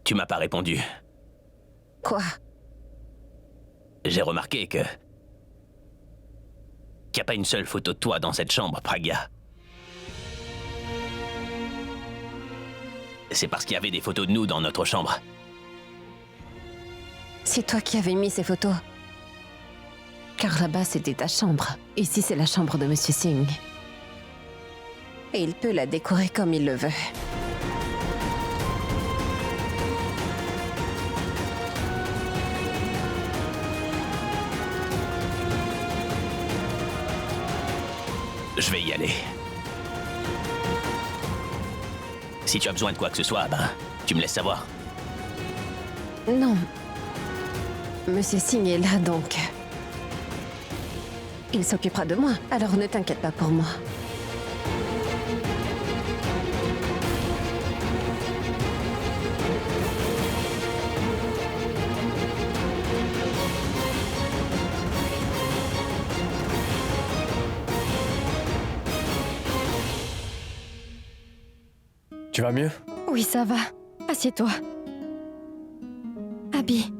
Tu m'as pas répondu. Quoi? J'ai remarqué qu'il n'y a pas une seule photo de toi dans cette chambre, Pragya. C'est parce qu'il y avait des photos de nous dans notre chambre. C'est toi qui avais mis ces photos. Car là-bas, c'était ta chambre. Ici, c'est la chambre de Monsieur Singh. Et il peut la décorer comme il le veut. Je vais y aller. Si tu as besoin de quoi que ce soit, ben, tu me laisses savoir. Non. Monsieur Singh est là, donc... Il s'occupera de moi, alors ne t'inquiète pas pour moi. Tu vas mieux? Oui, ça va. Assieds-toi. Abby.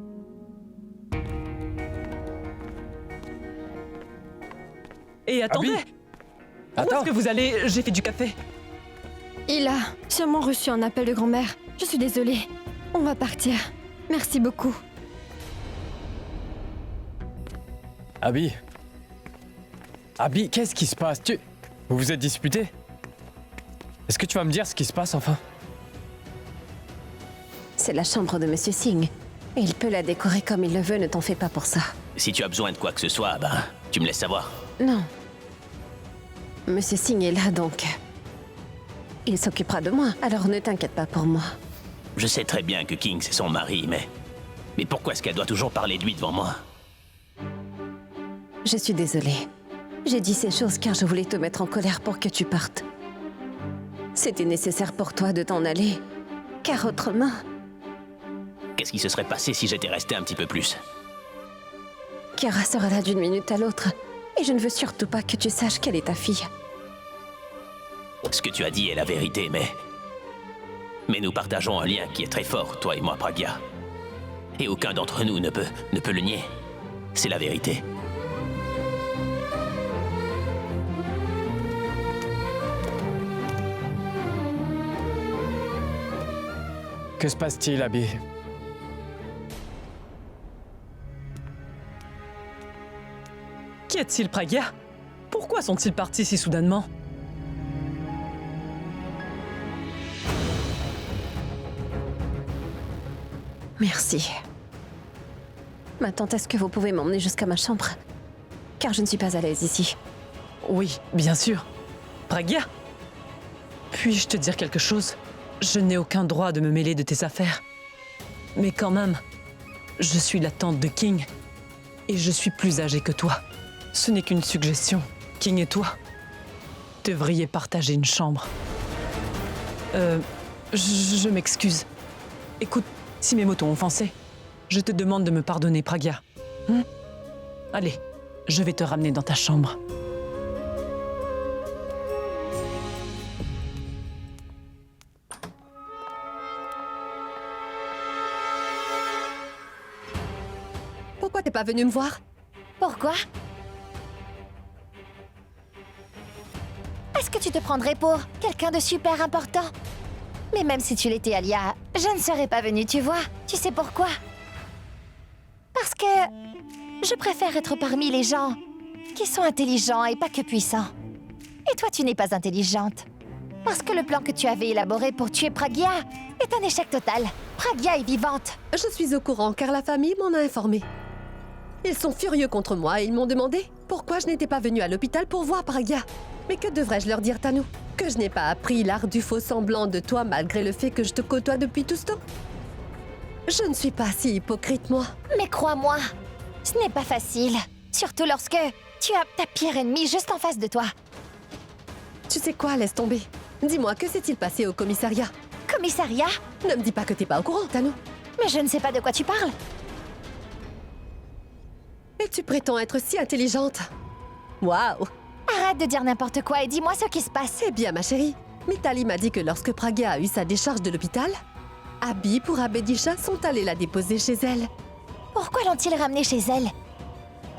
Et attendez! Abby. Où Attends. est-ce que vous allez? J'ai fait du café. Il a sûrement reçu un appel de grand-mère. Je suis désolée. On va partir. Merci beaucoup. Abby. Abby, qu'est-ce qui se passe? Vous vous êtes disputés? Est-ce que tu vas me dire ce qui se passe enfin? C'est la chambre de Monsieur Singh. Et il peut la décorer comme il le veut, ne t'en fais pas pour ça. Si tu as besoin de quoi que ce soit, ben, tu me laisses savoir. Non. Monsieur Singh est là, donc... Il s'occupera de moi, alors ne t'inquiète pas pour moi. Je sais très bien que King, c'est son mari, mais... Mais pourquoi est-ce qu'elle doit toujours parler de lui devant moi? Je suis désolée. J'ai dit ces choses car je voulais te mettre en colère pour que tu partes. C'était nécessaire pour toi de t'en aller. Car autrement... Qu'est-ce qui se serait passé si j'étais resté un petit peu plus? Kiara sera là d'une minute à l'autre. Et je ne veux surtout pas que tu saches qu'elle est ta fille. Ce que tu as dit est la vérité, mais... Mais nous partageons un lien qui est très fort, toi et moi, Pragya. Et aucun d'entre nous ne peut le nier. C'est la vérité. Que se passe-t-il, Abby? Qu'y a-t-il, Pragya? Pourquoi sont-ils partis si soudainement? Merci. Maintenant, est-ce que vous pouvez m'emmener jusqu'à ma chambre? Car je ne suis pas à l'aise ici. Oui, bien sûr. Pragya? Puis-je te dire quelque chose? Je n'ai aucun droit de me mêler de tes affaires. Mais quand même, je suis la tante de King. Et je suis plus âgée que toi. Ce n'est qu'une suggestion. King et toi devriez partager une chambre. Je m'excuse. Écoute, si mes mots t'ont offensé, je te demande de me pardonner, Pragya. Allez, je vais te ramener dans ta chambre. Pourquoi t'es pas venu me voir? Pourquoi? Est-ce que tu te prendrais pour quelqu'un de super important? Mais même si tu l'étais, Alia, je ne serais pas venue, tu vois. Tu sais pourquoi? Parce que je préfère être parmi les gens qui sont intelligents et pas que puissants. Et toi, tu n'es pas intelligente. Parce que le plan que tu avais élaboré pour tuer Pragya est un échec total. Pragya est vivante. Je suis au courant car la famille m'en a informé. Ils sont furieux contre moi et ils m'ont demandé pourquoi je n'étais pas venue à l'hôpital pour voir Pragya. Mais que devrais-je leur dire, Tanu? Que je n'ai pas appris l'art du faux semblant de toi malgré le fait que je te côtoie depuis tout ce temps? Je ne suis pas si hypocrite, moi. Mais crois-moi, ce n'est pas facile. Surtout lorsque tu as ta pire ennemie juste en face de toi. Tu sais quoi, laisse tomber. Dis-moi, que s'est-il passé au commissariat? Commissariat? Ne me dis pas que t'es pas au courant, Tanu. Mais je ne sais pas de quoi tu parles. Et tu prétends être si intelligente. Waouh! Arrête de dire n'importe quoi et dis-moi ce qui se passe. Eh bien, ma chérie, Mitali m'a dit que lorsque Pragya a eu sa décharge de l'hôpital, Abby pour Abedisha sont allés la déposer chez elle. Pourquoi l'ont-ils ramenée chez elle?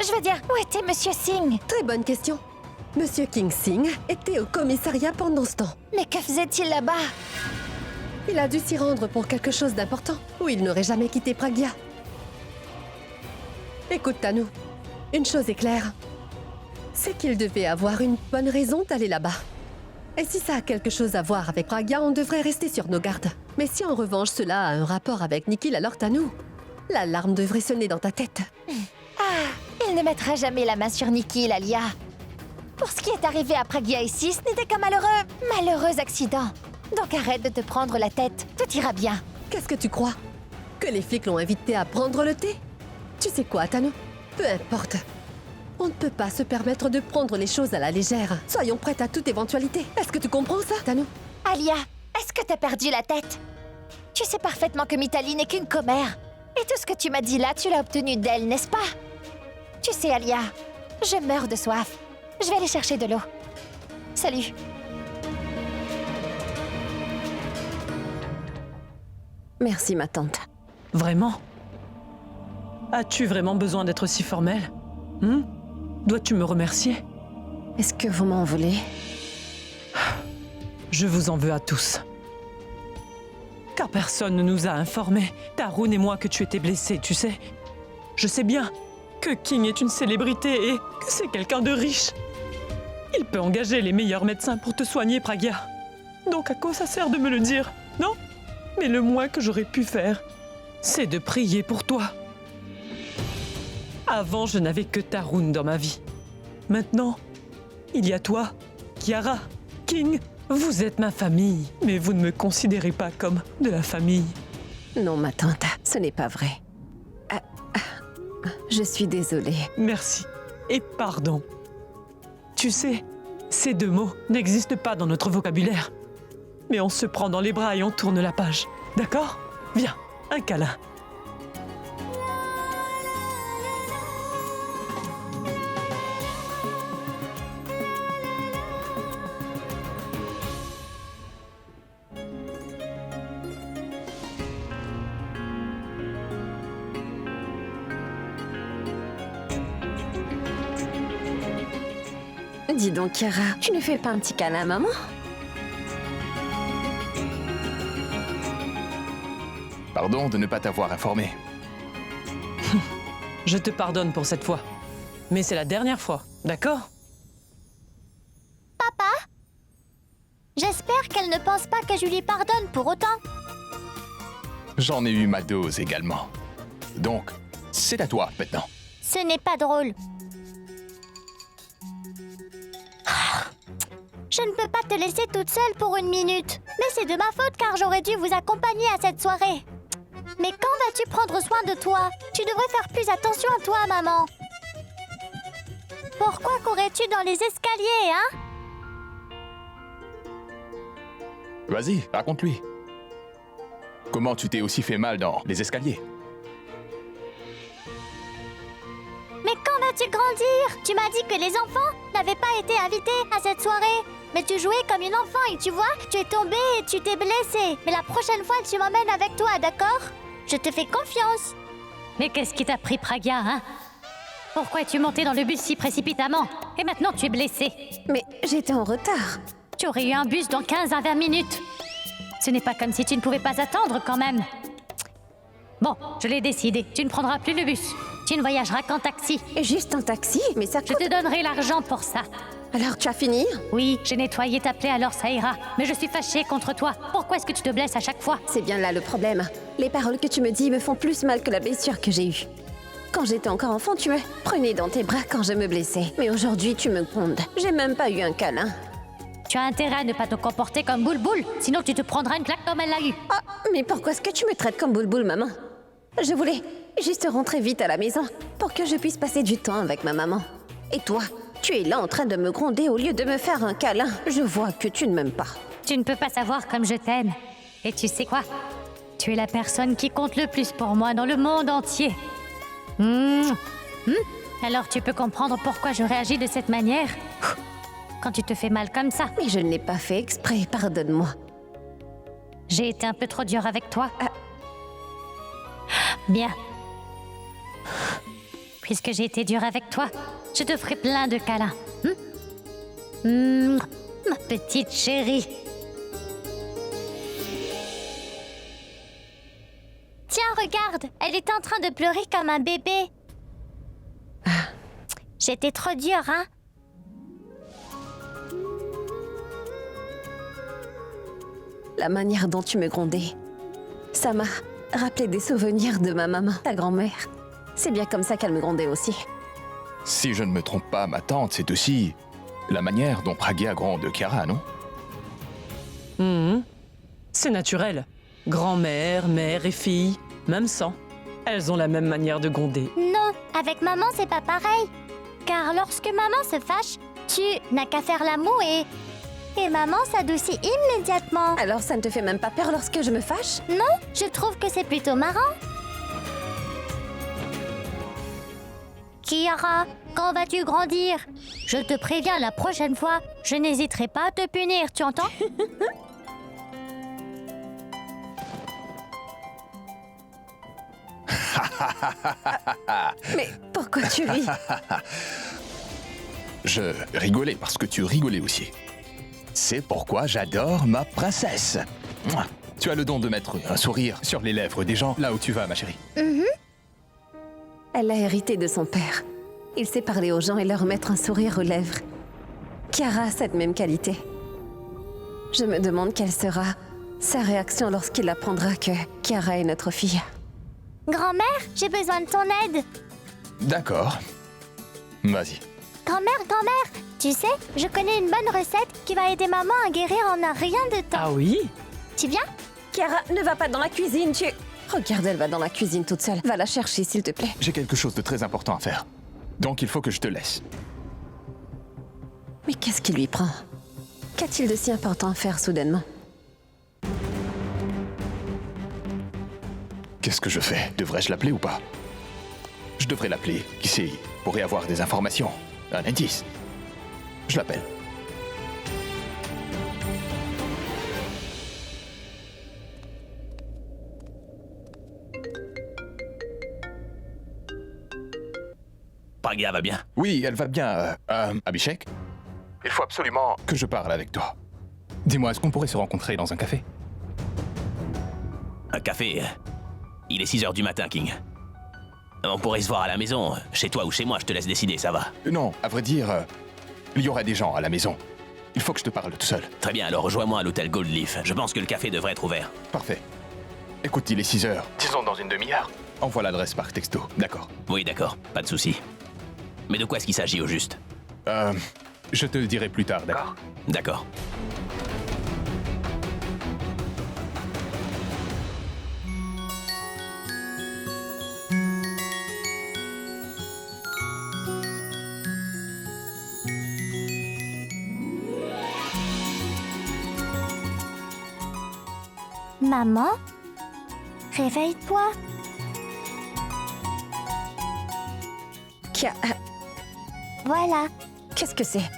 Je veux dire, où était Monsieur Singh? Très bonne question. Monsieur King Singh était au commissariat pendant ce temps. Mais que faisait-il là-bas? Il a dû s'y rendre pour quelque chose d'important, ou il n'aurait jamais quitté Pragya. Écoute, Tanu, une chose est claire. C'est qu'il devait avoir une bonne raison d'aller là-bas. Et si ça a quelque chose à voir avec Pragya, on devrait rester sur nos gardes. Mais si en revanche cela a un rapport avec Nikhil, alors Tanu, l'alarme devrait sonner dans ta tête. Il ne mettra jamais la main sur Nikhil, Alia. Pour ce qui est arrivé à Pragya ici, ce n'était qu'un malheureux accident. Donc arrête de te prendre la tête, tout ira bien. Qu'est-ce que tu crois? Que les flics l'ont invité à prendre le thé? Tu sais quoi, Tanu? Peu importe. On ne peut pas se permettre de prendre les choses à la légère. Soyons prêtes à toute éventualité. Est-ce que tu comprends ça, Tanu? Alia, est-ce que t'as perdu la tête? Tu sais parfaitement que Mitali n'est qu'une commère. Et tout ce que tu m'as dit là, tu l'as obtenu d'elle, n'est-ce pas? Tu sais, Alia, je meurs de soif. Je vais aller chercher de l'eau. Salut. Merci, ma tante. Vraiment? As-tu vraiment besoin d'être si formelle? Dois-tu me remercier? Est-ce que vous m'en voulez? Je vous en veux à tous. Car personne ne nous a informés, Tarun et moi, que tu étais blessé, tu sais. Je sais bien que King est une célébrité et que c'est quelqu'un de riche. Il peut engager les meilleurs médecins pour te soigner, Pragya. Donc à quoi ça sert de me le dire, non? Mais le moins que j'aurais pu faire, c'est de prier pour toi. Avant, je n'avais que Tarun dans ma vie. Maintenant, il y a toi, Kiara, King. Vous êtes ma famille, mais vous ne me considérez pas comme de la famille. Non, ma tante, ce n'est pas vrai. Je suis désolée. Merci et pardon. Tu sais, ces deux mots n'existent pas dans notre vocabulaire. Mais on se prend dans les bras et on tourne la page. D'accord? Viens, un câlin. Dis donc, Kiara, tu ne fais pas un petit câlin à maman? Pardon de ne pas t'avoir informé. Je te pardonne pour cette fois. Mais c'est la dernière fois, d'accord? J'espère qu'elle ne pense pas que je lui pardonne pour autant. J'en ai eu ma dose également. Donc, c'est à toi maintenant. Ce n'est pas drôle. Je ne peux pas te laisser toute seule pour une minute. Mais c'est de ma faute car j'aurais dû vous accompagner à cette soirée. Mais quand vas-tu prendre soin de toi? Tu devrais faire plus attention à toi, maman. Pourquoi courais-tu dans les escaliers, hein? Vas-y, raconte-lui. Comment tu t'es aussi fait mal dans les escaliers? Mais quand vas-tu grandir? Tu m'as dit que les enfants n'avaient pas été invités à cette soirée. Mais tu jouais comme une enfant et tu vois, tu es tombée et tu t'es blessée. Mais la prochaine fois, tu m'emmènes avec toi, d'accord? Je te fais confiance. Mais qu'est-ce qui t'a pris, Pragya, hein? Pourquoi es-tu montée dans le bus si précipitamment? Et maintenant tu es blessée. Mais j'étais en retard. Tu aurais eu un bus dans 15 à 20 minutes. Ce n'est pas comme si tu ne pouvais pas attendre quand même. Bon, je l'ai décidé. Tu ne prendras plus le bus. Tu ne voyageras qu'en taxi. Et juste un taxi? Mais ça Je coûte... te donnerai l'argent pour ça. Alors tu as fini? Oui, j'ai nettoyé ta plaie, alors ça ira. Mais je suis fâchée contre toi. Pourquoi est-ce que tu te blesses à chaque fois? C'est bien là le problème. Les paroles que tu me dis me font plus mal que la blessure que j'ai eue. Quand j'étais encore enfant, tu me prenais dans tes bras quand je me blessais. Mais aujourd'hui, tu me grondes. J'ai même pas eu un câlin. Tu as intérêt à ne pas te comporter comme Boule-Boule, sinon tu te prendras une claque comme elle l'a eu. Ah, mais pourquoi est-ce que tu me traites comme Boule-Boule, maman? Je voulais juste rentrer vite à la maison pour que je puisse passer du temps avec ma maman. Et toi, tu es là en train de me gronder au lieu de me faire un câlin. Je vois que tu ne m'aimes pas. Tu ne peux pas savoir comme je t'aime. Et tu sais quoi? Tu es la personne qui compte le plus pour moi dans le monde entier. Alors tu peux comprendre pourquoi je réagis de cette manière quand tu te fais mal comme ça. Mais je ne l'ai pas fait exprès, pardonne-moi. J'ai été un peu trop dure avec toi. Bien. Puisque j'ai été dure avec toi, je te ferai plein de câlins. Ma petite chérie. Tiens, regarde, elle est en train de pleurer comme un bébé. J'étais trop dure, hein? La manière dont tu me grondais, ça m'a rappelé des souvenirs de ma maman, ta grand-mère. C'est bien comme ça qu'elle me grondait aussi. Si je ne me trompe pas, ma tante, c'est aussi la manière dont Pragya gronde Kiara, non? C'est naturel. Grand-mère, mère et fille, même sang. Elles ont la même manière de gronder. Non, avec maman, c'est pas pareil. Car lorsque maman se fâche, tu n'as qu'à faire la moue et maman s'adoucit immédiatement. Alors ça ne te fait même pas peur lorsque je me fâche? Non, je trouve que c'est plutôt marrant. Kiara, quand vas-tu grandir? Je te préviens, la prochaine fois, je n'hésiterai pas à te punir, tu entends? Mais pourquoi tu ris? Je rigolais parce que tu rigolais aussi. C'est pourquoi j'adore ma princesse. Mouah. Tu as le don de mettre un sourire sur les lèvres des gens là où tu vas, ma chérie. Elle l'a hérité de son père. Il sait parler aux gens et leur mettre un sourire aux lèvres. Kiara a cette même qualité. Je me demande quelle sera sa réaction lorsqu'il apprendra que Kiara est notre fille. Grand-mère, j'ai besoin de ton aide. D'accord. Vas-y. Grand-mère, tu sais, je connais une bonne recette qui va aider maman à guérir en un rien de temps. Ah oui? Tu viens? Kiara, ne va pas dans la cuisine, tu... Regarde, elle va dans la cuisine toute seule. Va la chercher, s'il te plaît. J'ai quelque chose de très important à faire. Donc il faut que je te laisse. Mais qu'est-ce qui lui prend? Qu'a-t-il de si important à faire soudainement? Qu'est-ce que je fais? Devrais-je l'appeler ou pas? Je devrais l'appeler. Qui sait? Pourrait avoir des informations. Un indice. Je l'appelle. Pragya va bien. Oui, elle va bien. Abhishek? Il faut absolument que je parle avec toi. Dis-moi, est-ce qu'on pourrait se rencontrer dans un café? Un café. Il est 6 heures du matin, King. On pourrait se voir à la maison, chez toi ou chez moi, je te laisse décider, ça va. Non, à vrai dire, il y aura des gens à la maison. Il faut que je te parle tout seul. Très bien, alors rejoins-moi à l'hôtel Gold Leaf. Je pense que le café devrait être ouvert. Parfait. Écoute, il est 6 heures. Disons dans une demi-heure. Envoie l'adresse par texto, d'accord? Oui, d'accord, pas de souci. Mais de quoi est-ce qu'il s'agit au juste? Je te le dirai plus tard, d'accord? D'accord. Maman? Réveille-toi. Voilà, Qu'est-ce que c'est?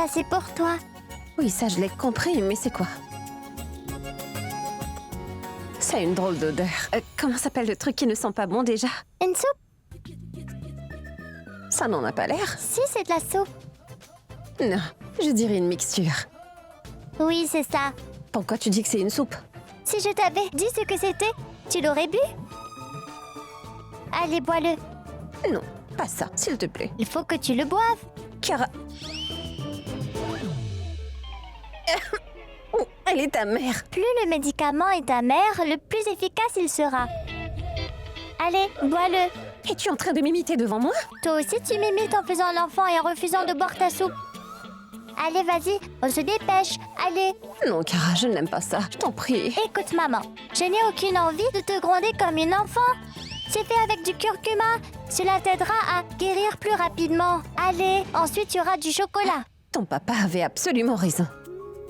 ça c'est pour toi. Oui, ça je l'ai compris, mais c'est quoi? Ça a une drôle d'odeur. Comment s'appelle le truc qui ne sent pas bon déjà? Une soupe? Ça n'en a pas l'air. Si, c'est de la soupe. Non, je dirais une mixture. Oui, c'est ça. Pourquoi tu dis que c'est une soupe? Si je t'avais dit ce que c'était, tu l'aurais bu? Allez, bois-le. Non, pas ça, s'il te plaît. Il faut que tu le boives. Kiara... Oh, elle est ta mère. Plus le médicament est amer, le plus efficace il sera. Allez, bois-le. Es-tu en train de m'imiter devant moi? Toi aussi tu m'imites en faisant l'enfant et en refusant de boire ta soupe. Allez, vas-y, on se dépêche. Allez. Non, Kiara, je n'aime pas ça. Je t'en prie. Écoute, maman, je n'ai aucune envie de te gronder comme une enfant. C'est fait avec du curcuma. Cela t'aidera à guérir plus rapidement. Allez, ensuite tu auras du chocolat. Ton papa avait absolument raison.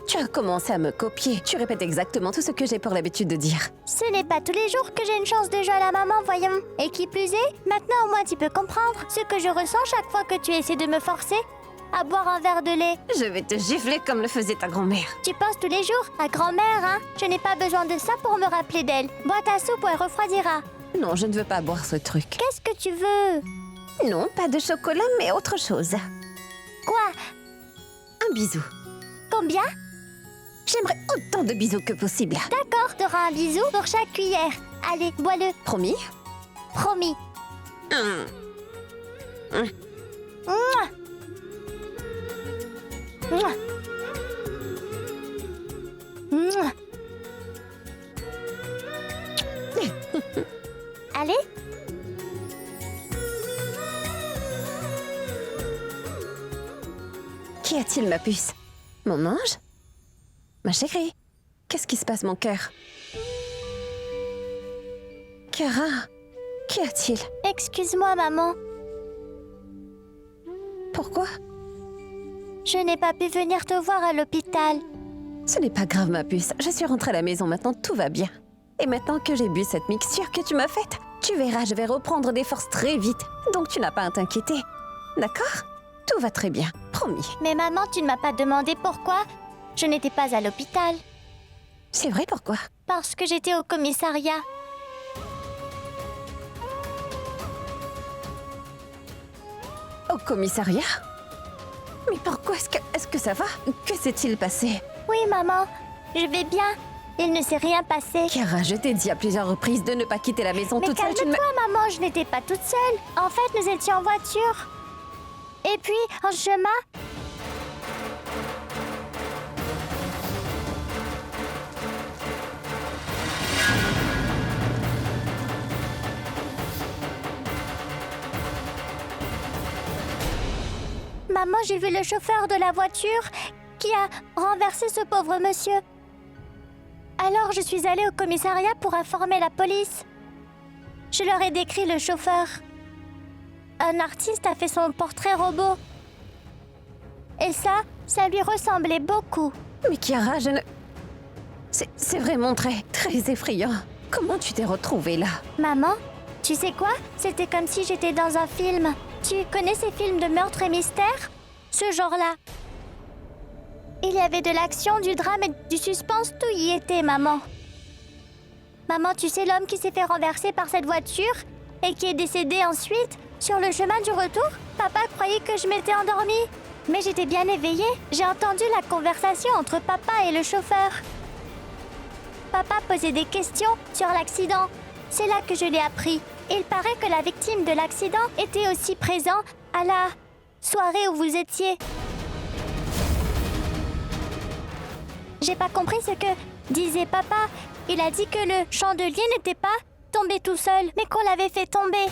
Tu as commencé à me copier. Tu répètes exactement tout ce que j'ai pour l'habitude de dire. Ce n'est pas tous les jours que j'ai une chance de jouer à la maman, voyons. Et qui plus est, maintenant au moins tu peux comprendre ce que je ressens chaque fois que tu essaies de me forcer à boire un verre de lait. Je vais te gifler comme le faisait ta grand-mère. Tu penses tous les jours à grand-mère, hein? Je n'ai pas besoin de ça pour me rappeler d'elle. Bois ta soupe ou elle refroidira. Non, je ne veux pas boire ce truc. Qu'est-ce que tu veux? Non, pas de chocolat, mais autre chose. Quoi? Un bisou. Combien? J'aimerais autant de bisous que possible. D'accord, t'auras un bisou pour chaque cuillère. Allez, bois-le. Promis? Promis. Hum. Mouah. Mouah. Mouah. Allez. Qu'y a-t-il, ma puce? Mon ange? Ma chérie? Qu'est-ce qui se passe, mon cœur? Kara, qu'y a-t-il? Excuse-moi, maman. Pourquoi? Je n'ai pas pu venir te voir à l'hôpital. Ce n'est pas grave, ma puce. Je suis rentrée à la maison, maintenant tout va bien. Et maintenant que j'ai bu cette mixture que tu m'as faite, tu verras, je vais reprendre des forces très vite. Donc tu n'as pas à t'inquiéter. D'accord? Tout va très bien, promis. Mais maman, tu ne m'as pas demandé pourquoi je n'étais pas à l'hôpital. C'est vrai, pourquoi? Parce que j'étais au commissariat. Au commissariat? Mais pourquoi est-ce que ça va? Que s'est-il passé? Oui, maman, je vais bien. Il ne s'est rien passé. Kara, je t'ai dit à plusieurs reprises de ne pas quitter la maison Mais toute seule. calme-toi, maman, je n'étais pas toute seule. En fait, nous étions en voiture. Et puis, en chemin... Maman, j'ai vu le chauffeur de la voiture qui a renversé ce pauvre monsieur. Alors, je suis allée au commissariat pour informer la police. Je leur ai décrit le chauffeur. Un artiste a fait son portrait robot. Et ça lui ressemblait beaucoup. Mais Kiara, je ne... C'est vraiment très effrayant. Comment tu t'es retrouvée là? Maman, tu sais quoi? C'était comme si j'étais dans un film. Tu connais ces films de meurtre et mystère? Ce genre-là. Il y avait de l'action, du drame et du suspense, tout y était, maman. Maman, tu sais l'homme qui s'est fait renverser par cette voiture et qui est décédé ensuite? Sur le chemin du retour, papa croyait que je m'étais endormie. Mais j'étais bien éveillée. J'ai entendu la conversation entre papa et le chauffeur. Papa posait des questions sur l'accident. C'est là que je l'ai appris. Il paraît que la victime de l'accident était aussi présent à la soirée où vous étiez. J'ai pas compris ce que disait papa. Il a dit que le chandelier n'était pas tombé tout seul, mais qu'on l'avait fait tomber.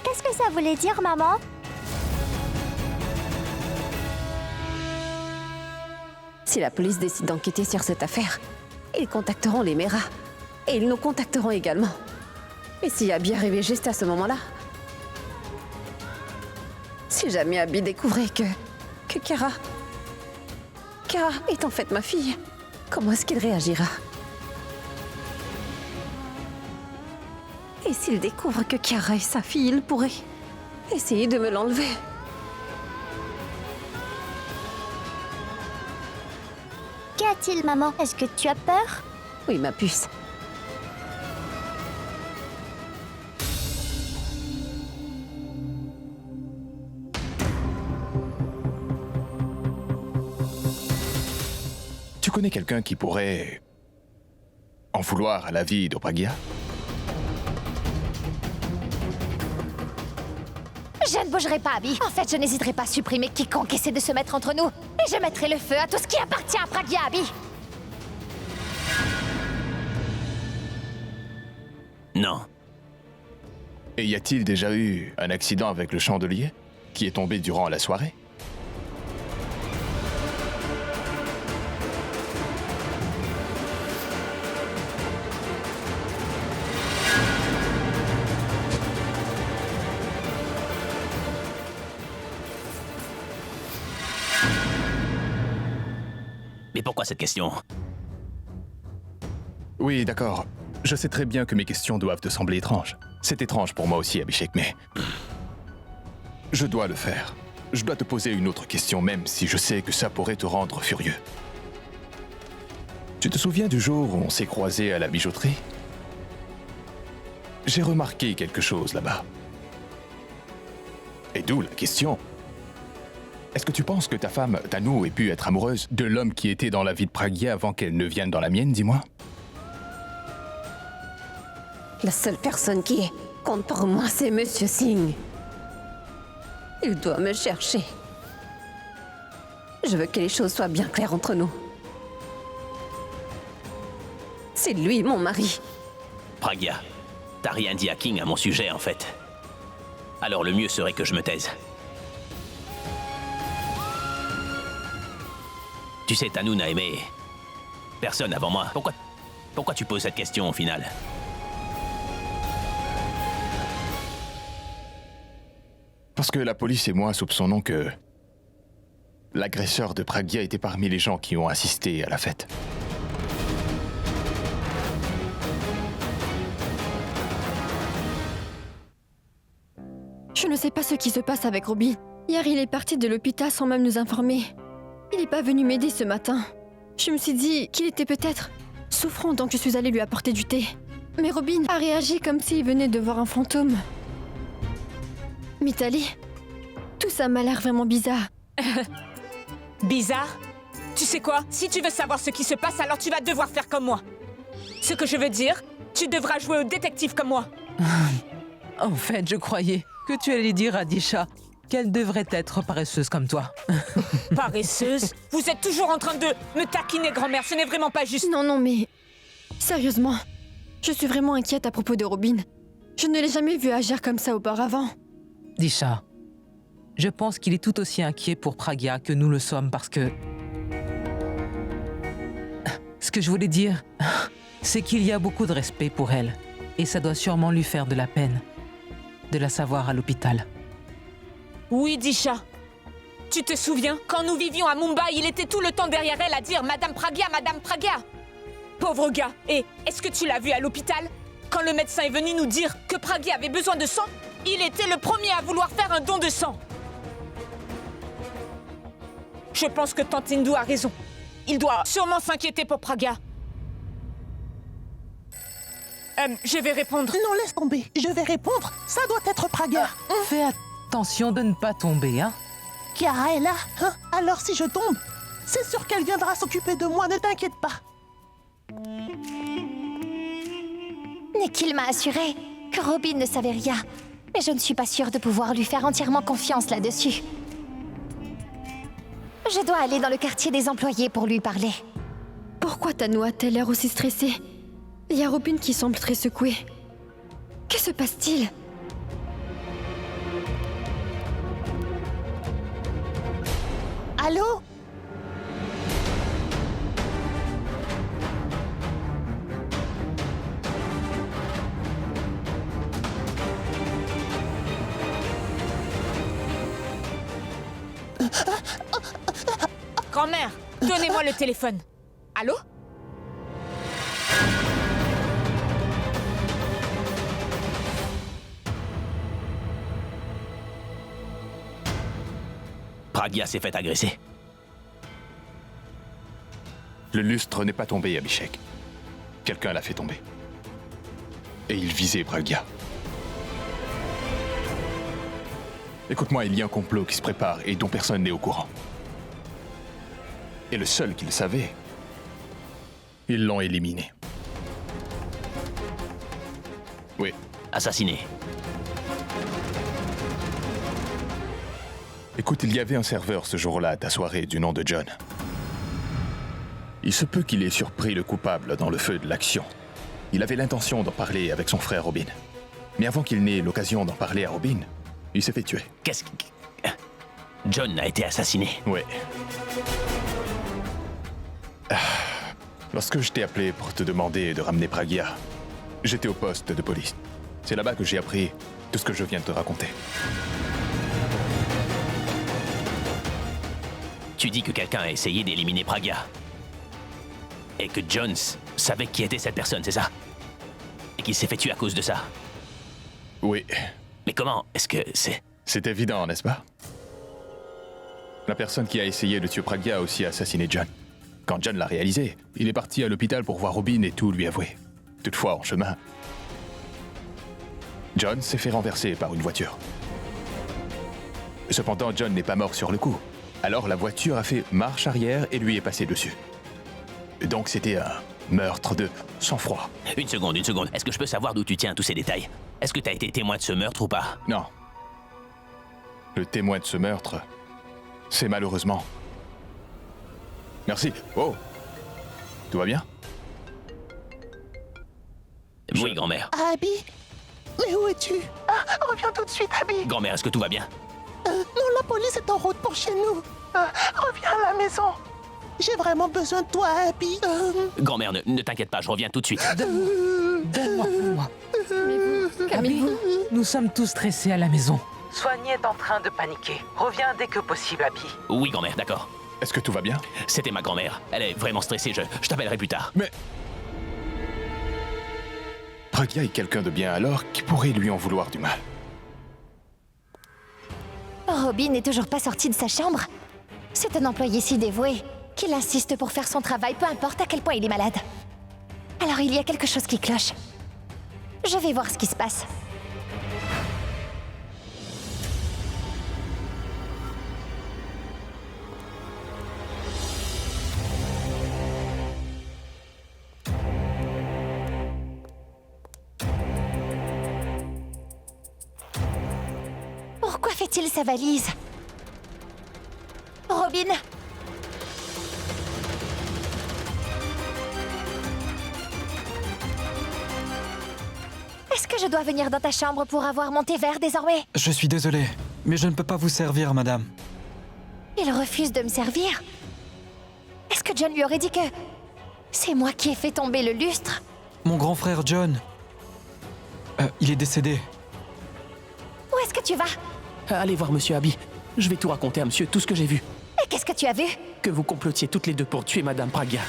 Qu'est-ce que ça voulait dire, maman? Si la police décide d'enquêter sur cette affaire, ils contacteront les Mera. Et ils nous contacteront également. Et si Abby arrivait juste à ce moment-là? Si jamais Abby découvrait que Kara est en fait ma fille, comment est-ce qu'il réagira? Et s'il découvre que Kara est sa fille, il pourrait essayer de me l'enlever. Qu'y a-t-il, maman? Est-ce que tu as peur? Oui, ma puce. Tu connais quelqu'un qui pourrait en vouloir à la vie d'Opragia? Je ne bougerai pas, Abby. En fait, je n'hésiterai pas à supprimer quiconque essaie de se mettre entre nous. Et je mettrai le feu à tout ce qui appartient à Pragia, Abby. Non. Et y a-t-il déjà eu un accident avec le chandelier qui est tombé durant la soirée? Mais pourquoi cette question? Oui, d'accord. Je sais très bien que mes questions doivent te sembler étranges. C'est étrange pour moi aussi, Abhishek, mais... je dois le faire. Je dois te poser une autre question, même si je sais que ça pourrait te rendre furieux. Tu te souviens du jour où on s'est croisés à la bijouterie? J'ai remarqué quelque chose là-bas. Et d'où la question. Est-ce que tu penses que ta femme, Tanu, ait pu être amoureuse de l'homme qui était dans la vie de Pragya avant qu'elle ne vienne dans la mienne, dis-moi? La seule personne qui compte pour moi, c'est Monsieur Singh. Il doit me chercher. Je veux que les choses soient bien claires entre nous. C'est lui, mon mari. Pragya, t'as rien dit à King à mon sujet, en fait. Alors le mieux serait que je me taise. Tu sais, Tanu n'a aimé personne avant moi. Pourquoi tu poses cette question au final? Parce que la police et moi soupçonnons que l'agresseur de Pragya était parmi les gens qui ont assisté à la fête. Je ne sais pas ce qui se passe avec Robin. Hier, il est parti de l'hôpital sans même nous informer. Il n'est pas venu m'aider ce matin. Je me suis dit qu'il était peut-être souffrant, donc je suis allée lui apporter du thé. Mais Robin a réagi comme s'il venait de voir un fantôme. Mitali, tout ça m'a l'air vraiment bizarre. Bizarre? Tu sais quoi? Si tu veux savoir ce qui se passe, alors tu vas devoir faire comme moi. Ce que je veux dire, tu devras jouer au détective comme moi. En fait, je croyais que tu allais dire à Disha qu'elle devrait être paresseuse comme toi. Paresseuse? Vous êtes toujours en train de me taquiner, grand-mère, ce n'est vraiment pas juste. Non, mais... Sérieusement, je suis vraiment inquiète à propos de Robin. Je ne l'ai jamais vu agir comme ça auparavant. Disha, je pense qu'il est tout aussi inquiet pour Pragya que nous le sommes parce que... Ce que je voulais dire, c'est qu'il y a beaucoup de respect pour elle. Et ça doit sûrement lui faire de la peine de la savoir à l'hôpital. Oui, Disha. Tu te souviens? Quand nous vivions à Mumbai, il était tout le temps derrière elle à dire « Madame Pragya, Madame Pragya !» Pauvre gars. Et est-ce que tu l'as vu à l'hôpital? Quand le médecin est venu nous dire que Pragya avait besoin de sang, il était le premier à vouloir faire un don de sang. Je pense que Tante Indu a raison. Il doit sûrement s'inquiéter pour Pragya. Je vais répondre. Non, laisse tomber. Je vais répondre. Ça doit être Pragya. Fais attention de ne pas tomber, hein? Kiara est là. Hein? Alors si je tombe, c'est sûr qu'elle viendra s'occuper de moi, ne t'inquiète pas. Nikhil m'a assuré que Robin ne savait rien. Mais je ne suis pas sûre de pouvoir lui faire entièrement confiance là-dessus. Je dois aller dans le quartier des employés pour lui parler. Pourquoi Tanu a-t-elle l'air aussi stressée? Il y a Robin qui semble très secouée. Que se passe-t-il? Allô? Grand-mère, donnez-moi le téléphone. Allô? Pragya s'est fait agresser. Le lustre n'est pas tombé, Abhishek. Quelqu'un l'a fait tomber. Et il visait Pragya. Écoute-moi, il y a un complot qui se prépare et dont personne n'est au courant. Et le seul qui le savait, ils l'ont éliminé. Oui. Assassiné. Écoute, il y avait un serveur ce jour-là à ta soirée du nom de John. Il se peut qu'il ait surpris le coupable dans le feu de l'action. Il avait l'intention d'en parler avec son frère Robin. Mais avant qu'il n'ait l'occasion d'en parler à Robin, il s'est fait tuer. Qu'est-ce que... John a été assassiné. Ouais. Lorsque je t'ai appelé pour te demander de ramener Pragya, j'étais au poste de police. C'est là-bas que j'ai appris tout ce que je viens de te raconter. Tu dis que quelqu'un a essayé d'éliminer Pragya. Et que Jones savait qui était cette personne, c'est ça? Et qu'il s'est fait tuer à cause de ça. Oui. Mais comment? Est-ce que c'est... C'est évident, n'est-ce pas? La personne qui a essayé de tuer Pragya a aussi assassiné John. Quand John l'a réalisé, il est parti à l'hôpital pour voir Robin et tout lui avouer. Toutefois, en chemin, John s'est fait renverser par une voiture. Cependant, John n'est pas mort sur le coup. Alors la voiture a fait marche arrière et lui est passée dessus. Donc c'était un meurtre de sang-froid. Une seconde. Est-ce que je peux savoir d'où tu tiens tous ces détails? Est-ce que t'as été témoin de ce meurtre ou pas? Non. Le témoin de ce meurtre, c'est malheureusement... Merci. Oh. Tout va bien? Oui, grand-mère. Abby? Mais où es-tu? Reviens tout de suite, Abby. Grand-mère, est-ce que tout va bien? Non, la police est en route pour chez nous. Reviens à la maison. J'ai vraiment besoin de toi, Abby. Grand-mère, ne t'inquiète pas, je reviens tout de suite. Donne-moi. Calmez-vous. Nous sommes tous stressés à la maison. Soigné est en train de paniquer. Reviens dès que possible, Abby. Oui, grand-mère, d'accord. Est-ce que tout va bien? C'était ma grand-mère. Elle est vraiment stressée, je t'appellerai plus tard. Mais... Pragya est quelqu'un de bien alors qui pourrait lui en vouloir du mal. Robin n'est toujours pas sorti de sa chambre. C'est un employé si dévoué qu'il insiste pour faire son travail, peu importe à quel point il est malade. Alors il y a quelque chose qui cloche. Je vais voir ce qui se passe. Pourquoi fait-il sa valise? Robin? Est-ce que je dois venir dans ta chambre pour avoir mon thé vert désormais? Je suis désolé, mais je ne peux pas vous servir, madame. Il refuse de me servir? Est-ce que John lui aurait dit que c'est moi qui ai fait tomber le lustre? Mon grand frère John... il est décédé. Où est-ce que tu vas? Allez voir Monsieur Abby. Je vais tout raconter à monsieur, tout ce que j'ai vu. Et qu'est-ce que tu as vu? Que vous complotiez toutes les deux pour tuer Madame Pragya.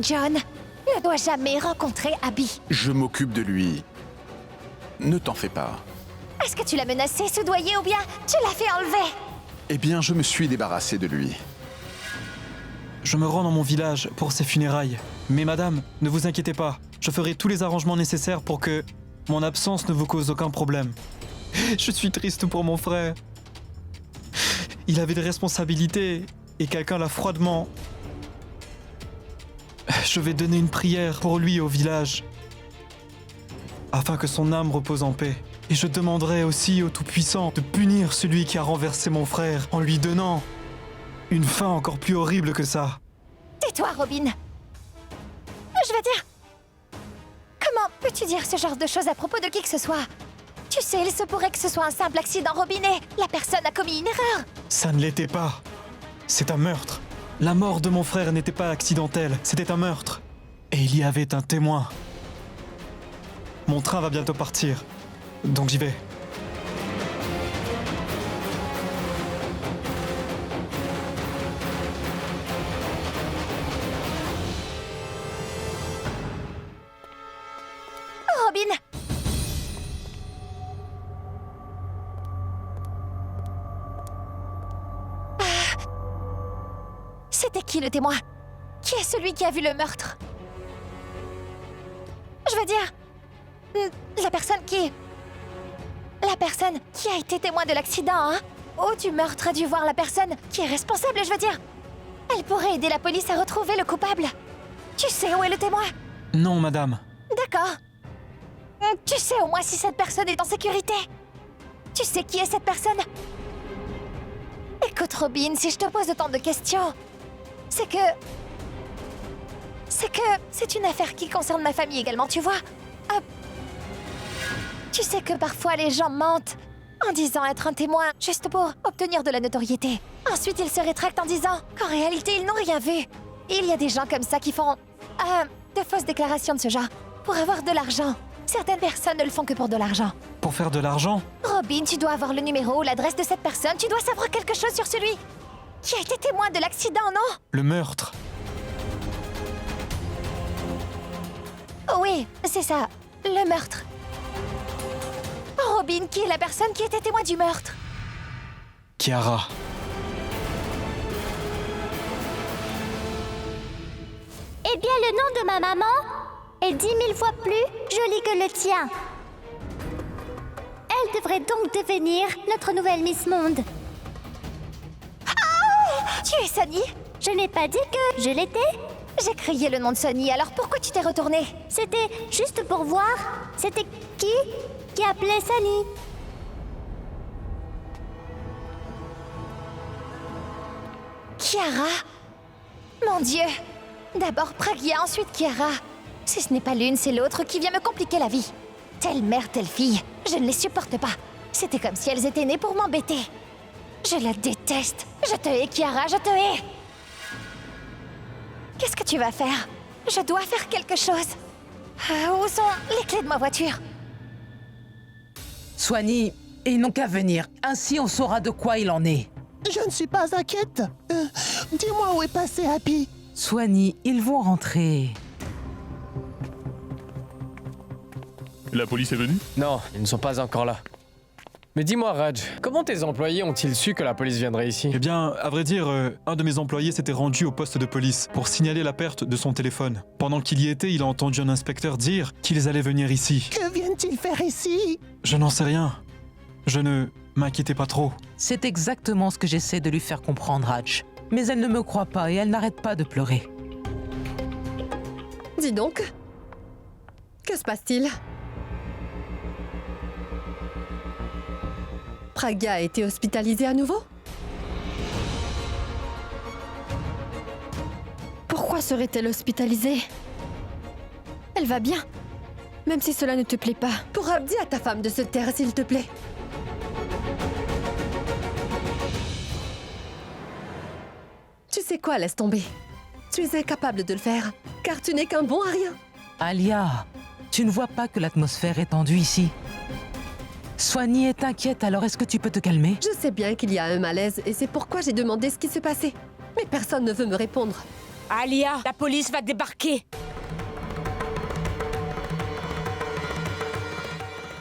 John ne doit jamais rencontrer Abby. Je m'occupe de lui. Ne t'en fais pas. Est-ce que tu l'as menacé, soudoyé ou bien tu l'as fait enlever? Eh bien, je me suis débarrassé de lui. Je me rends dans mon village pour ses funérailles. Mais madame, ne vous inquiétez pas. Je ferai tous les arrangements nécessaires pour que mon absence ne vous cause aucun problème. Je suis triste pour mon frère. Il avait des responsabilités et quelqu'un l'a froidement... Je vais donner une prière pour lui au village, afin que son âme repose en paix. Et je demanderai aussi au Tout-Puissant de punir celui qui a renversé mon frère en lui donnant une fin encore plus horrible que ça. Tais-toi, Robin. Je veux dire... Comment peux-tu dire ce genre de choses à propos de qui que ce soit? Tu sais, il se pourrait que ce soit un simple accident, Robin, et la personne a commis une erreur. Ça ne l'était pas. C'est un meurtre. La mort de mon frère n'était pas accidentelle, c'était un meurtre. Et il y avait un témoin. Mon train va bientôt partir, donc j'y vais. Robin! C'était qui le témoin? Qui est celui qui a vu le meurtre? Je veux dire... La personne qui... La personne qui a été témoin de l'accident, hein? Ou du meurtre a dû voir la personne qui est responsable, je veux dire. Elle pourrait aider la police à retrouver le coupable. Tu sais où est le témoin? Non, madame. D'accord. Tu sais au moins si cette personne est en sécurité? Tu sais qui est cette personne? Écoute, Robin, si je te pose autant de questions, c'est que c'est une affaire qui concerne ma famille également, tu vois. Tu sais que parfois les gens mentent en disant être un témoin juste pour obtenir de la notoriété. Ensuite, ils se rétractent en disant qu'en réalité, ils n'ont rien vu. Il y a des gens comme ça qui font de fausses déclarations de ce genre pour avoir de l'argent. Certaines personnes ne le font que pour de l'argent. Pour faire de l'argent? Robin, tu dois avoir le numéro ou l'adresse de cette personne. Tu dois savoir quelque chose sur celui qui a été témoin de l'accident, non? Le meurtre. Oui, c'est ça. Le meurtre. Robin, qui est la personne qui était témoin du meurtre? Chiara. Eh bien, le nom de ma maman est 10 000 fois plus joli que le tien. Elle devrait donc devenir notre nouvelle Miss Monde. Tu es Sonny? Je n'ai pas dit que je l'étais. J'ai crié le nom de Sonny, alors pourquoi tu t'es retournée? C'était juste pour voir. C'était qui appelait Sonny? Kiara? Mon Dieu! D'abord Pragya, ensuite Kiara. Si ce n'est pas l'une, c'est l'autre qui vient me compliquer la vie. Telle mère, telle fille, je ne les supporte pas. C'était comme si elles étaient nées pour m'embêter. Je la déteste. Je te hais, Kiara, je te hais. Qu'est-ce que tu vas faire? Je dois faire quelque chose. Où sont les clés de ma voiture? Swanee, ils n'ont qu'à venir. Ainsi, on saura de quoi il en est. Je ne suis pas inquiète. Dis-moi où est passé Abby. Swanee, ils vont rentrer. La police est venue? Non, ils ne sont pas encore là. Mais dis-moi, Raj, comment tes employés ont-ils su que la police viendrait ici? Eh bien, à vrai dire, un de mes employés s'était rendu au poste de police pour signaler la perte de son téléphone. Pendant qu'il y était, il a entendu un inspecteur dire qu'ils allaient venir ici. Que viennent-ils faire ici? Je n'en sais rien. Je ne m'inquiétais pas trop. C'est exactement ce que j'essaie de lui faire comprendre, Raj. Mais elle ne me croit pas et elle n'arrête pas de pleurer. Dis donc, que se passe-t-il? Pragya a été hospitalisée à nouveau? Pourquoi serait-elle hospitalisée? Elle va bien, même si cela ne te plaît pas. Pourra dire à ta femme de se taire, s'il te plaît. Tu sais quoi, laisse tomber. Tu es incapable de le faire, car tu n'es qu'un bon à rien. Alia, tu ne vois pas que l'atmosphère est tendue ici? Swanee est inquiète, alors est-ce que tu peux te calmer? Je sais bien qu'il y a un malaise et c'est pourquoi j'ai demandé ce qui se passait. Mais personne ne veut me répondre. Alia, la police va débarquer.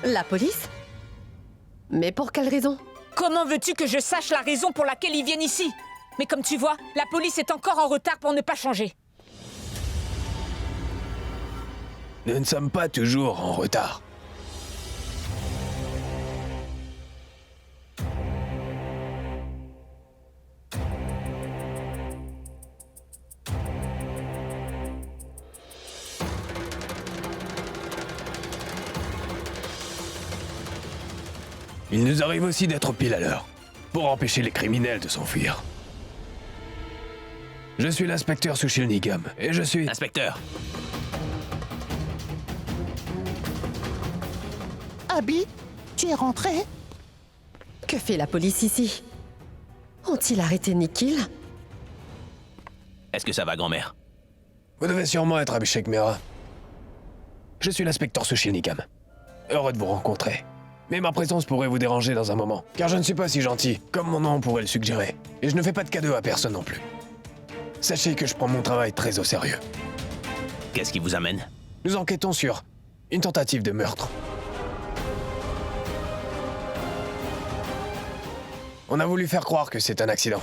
La police? Mais pour quelle raison? Comment veux-tu que je sache la raison pour laquelle ils viennent ici? Mais comme tu vois, la police est encore en retard pour ne pas changer. Nous ne sommes pas toujours en retard. Il nous arrive aussi d'être pile à l'heure, pour empêcher les criminels de s'enfuir. Je suis l'inspecteur Sushil Nigam, et je suis... Inspecteur, Abby, tu es rentrée? Que fait la police ici? Ont-ils arrêté Nikhil? est-ce que ça va, grand-mère? Vous devez sûrement être Abhishek Mehra. Je suis l'inspecteur Sushil Nigam. Heureux de vous rencontrer. Mais ma présence pourrait vous déranger dans un moment, car je ne suis pas si gentil, comme mon nom pourrait le suggérer. Et je ne fais pas de cadeaux à personne non plus. Sachez que je prends mon travail très au sérieux. Qu'est-ce qui vous amène? Nous enquêtons sur une tentative de meurtre. On a voulu faire croire que c'est un accident.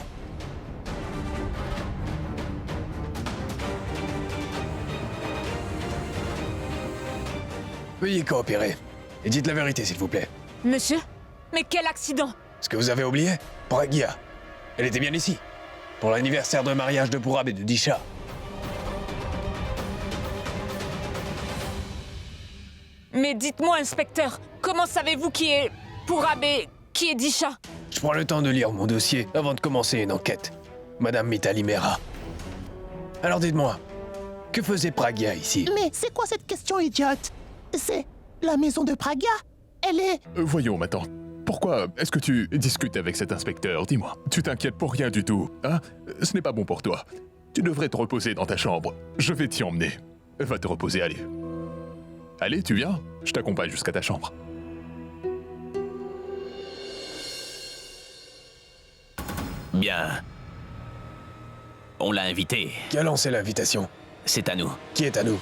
Veuillez coopérer. Et dites la vérité, s'il vous plaît. Monsieur? Mais quel accident? Ce que vous avez oublié? Pragya. Elle était bien ici. Pour l'anniversaire de mariage de Purab et de Disha. Mais dites-moi, inspecteur, comment savez-vous qui est Purab et qui est Disha? Je prends le temps de lire mon dossier avant de commencer une enquête. Madame Mitali Mehra. Alors dites-moi, que faisait Pragya ici? Mais c'est quoi cette question idiote? C'est la maison de Pragya? Elle est... Voyons, ma tante. Pourquoi est-ce que tu discutes avec cet inspecteur? Dis-moi. Tu t'inquiètes pour rien du tout, hein? Ce n'est pas bon pour toi. Tu devrais te reposer dans ta chambre. Je vais t'y emmener. Va te reposer, allez. Allez, tu viens? Je t'accompagne jusqu'à ta chambre. Bien. On l'a invité. Qui a lancé l'invitation? C'est à nous. Qui est à nous?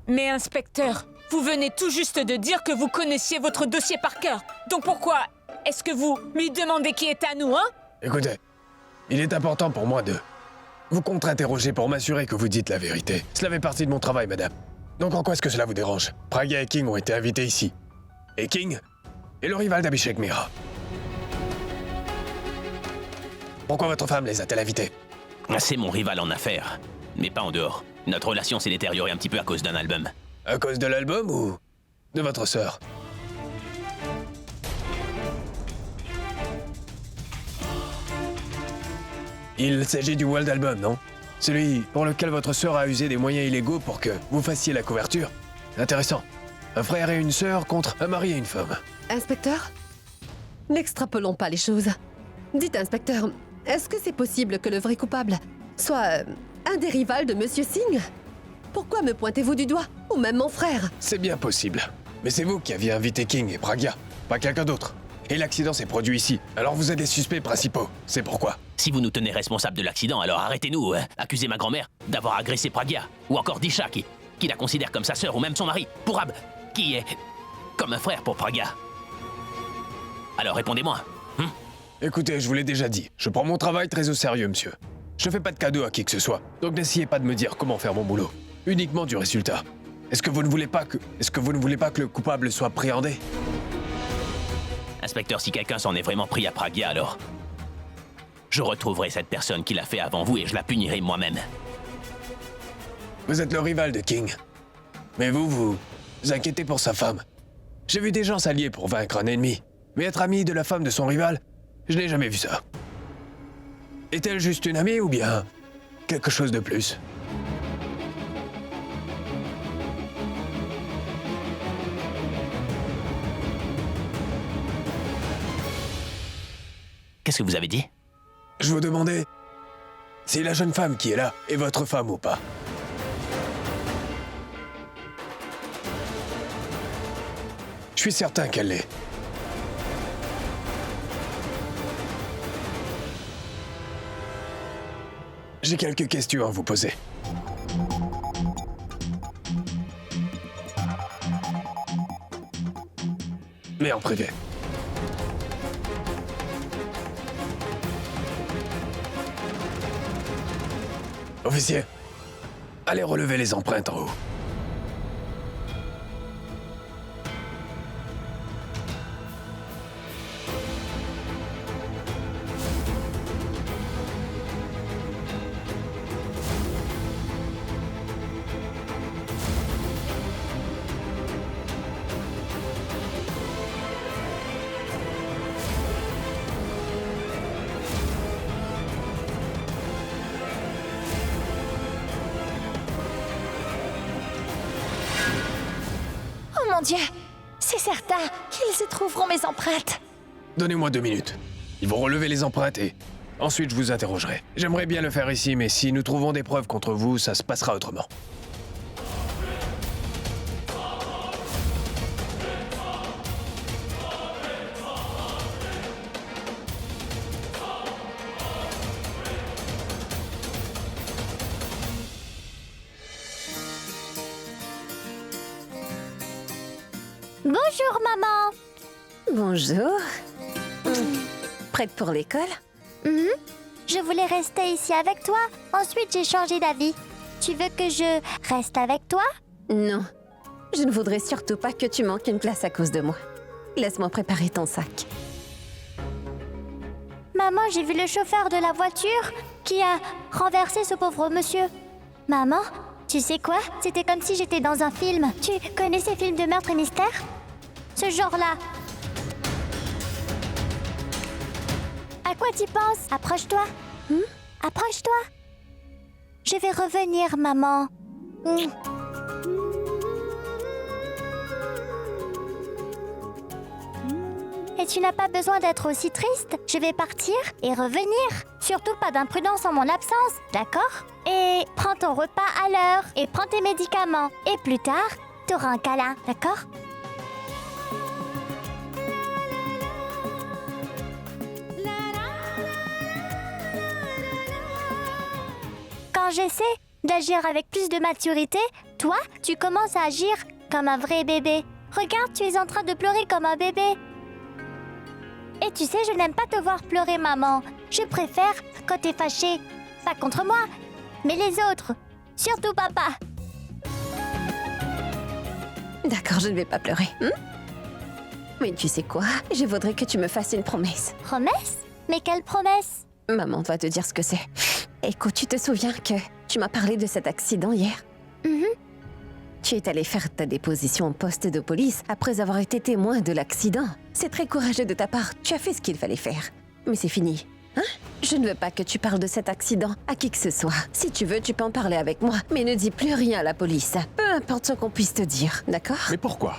Mais inspecteur, vous venez tout juste de dire que vous connaissiez votre dossier par cœur. Donc pourquoi est-ce que vous lui demandez qui est à nous, hein? Écoutez, il est important pour moi de vous contre-interroger pour m'assurer que vous dites la vérité. Cela fait partie de mon travail, madame. Donc en quoi est-ce que cela vous dérange? Pragya et King ont été invités ici. Et King est le rival d'Abhishek Mehra. Pourquoi votre femme les a-t-elle invités? C'est mon rival en affaires, mais pas en dehors. Notre relation s'est détériorée un petit peu à cause d'un album. À cause de l'album ou de votre sœur? Il s'agit du World Album, non? Celui pour lequel votre sœur a usé des moyens illégaux pour que vous fassiez la couverture? Intéressant. Un frère et une sœur contre un mari et une femme. Inspecteur, n'extrapolons pas les choses. Dites, inspecteur, est-ce que c'est possible que le vrai coupable soit un des rivals de Monsieur Singh? Pourquoi me pointez-vous du doigt? Ou même mon frère? C'est bien possible. Mais c'est vous qui aviez invité King et Pragya, pas quelqu'un d'autre. Et l'accident s'est produit ici. Alors vous êtes les suspects principaux. C'est pourquoi. Si vous nous tenez responsables de l'accident, alors arrêtez-nous. Accusez ma grand-mère d'avoir agressé Pragya. Ou encore Disha, qui la considère comme sa sœur, ou même son mari, Purab, qui est comme un frère pour Pragya. Alors répondez-moi. Écoutez, je vous l'ai déjà dit. Je prends mon travail très au sérieux, monsieur. Je fais pas de cadeau à qui que ce soit. Donc n'essayez pas de me dire comment faire mon boulot. Uniquement du résultat. Est-ce que vous ne voulez pas que le coupable soit appréhendé? Inspecteur, si quelqu'un s'en est vraiment pris à Pragya, alors je retrouverai cette personne qui l'a fait avant vous et je la punirai moi-même. Vous êtes le rival de King. Mais vous inquiétez pour sa femme. J'ai vu des gens s'allier pour vaincre un ennemi. Mais être ami de la femme de son rival, je n'ai jamais vu ça. Est-elle juste une amie ou bien quelque chose de plus? Qu'est-ce que vous avez dit? Je vous demandais si la jeune femme qui est là est votre femme ou pas. Je suis certain qu'elle l'est. J'ai quelques questions à vous poser. Mais en privé. Officier, allez relever les empreintes en haut. Oh mon Dieu! C'est certain qu'ils y trouveront mes empreintes. Donnez-moi 2 minutes. Ils vont relever les empreintes et ensuite je vous interrogerai. J'aimerais bien le faire ici, mais si nous trouvons des preuves contre vous, ça se passera autrement. Bonjour, maman. Bonjour. Prête pour l'école? Je voulais rester ici avec toi. Ensuite, j'ai changé d'avis. Tu veux que je reste avec toi? Non. Je ne voudrais surtout pas que tu manques une classe à cause de moi. Laisse-moi préparer ton sac. Maman, j'ai vu le chauffeur de la voiture qui a renversé ce pauvre monsieur. Maman, tu sais quoi? C'était comme si j'étais dans un film. Tu connais ces films de meurtre et mystère? Ce genre-là. À quoi tu penses? Approche-toi. Approche-toi. Je vais revenir, maman. Et tu n'as pas besoin d'être aussi triste. Je vais partir et revenir. Surtout pas d'imprudence en mon absence, d'accord? Et prends ton repas à l'heure et prends tes médicaments. Et plus tard, t'auras un câlin, d'accord? Quand j'essaie d'agir avec plus de maturité, toi, tu commences à agir comme un vrai bébé. Regarde, tu es en train de pleurer comme un bébé. Et tu sais, je n'aime pas te voir pleurer, maman. Je préfère quand t'es fâchée. Pas contre moi, mais les autres. Surtout papa. D'accord, je ne vais pas pleurer. Mais tu sais quoi? Je voudrais que tu me fasses une promesse. Promesse? Mais quelle promesse? Maman va te dire ce que c'est. Écoute, tu te souviens que tu m'as parlé de cet accident hier? Tu es allé faire ta déposition au poste de police après avoir été témoin de l'accident. C'est très courageux de ta part, tu as fait ce qu'il fallait faire. Mais c'est fini. Hein? Je ne veux pas que tu parles de cet accident à qui que ce soit. Si tu veux, tu peux en parler avec moi, mais ne dis plus rien à la police. Peu importe ce qu'on puisse te dire, d'accord? Mais pourquoi?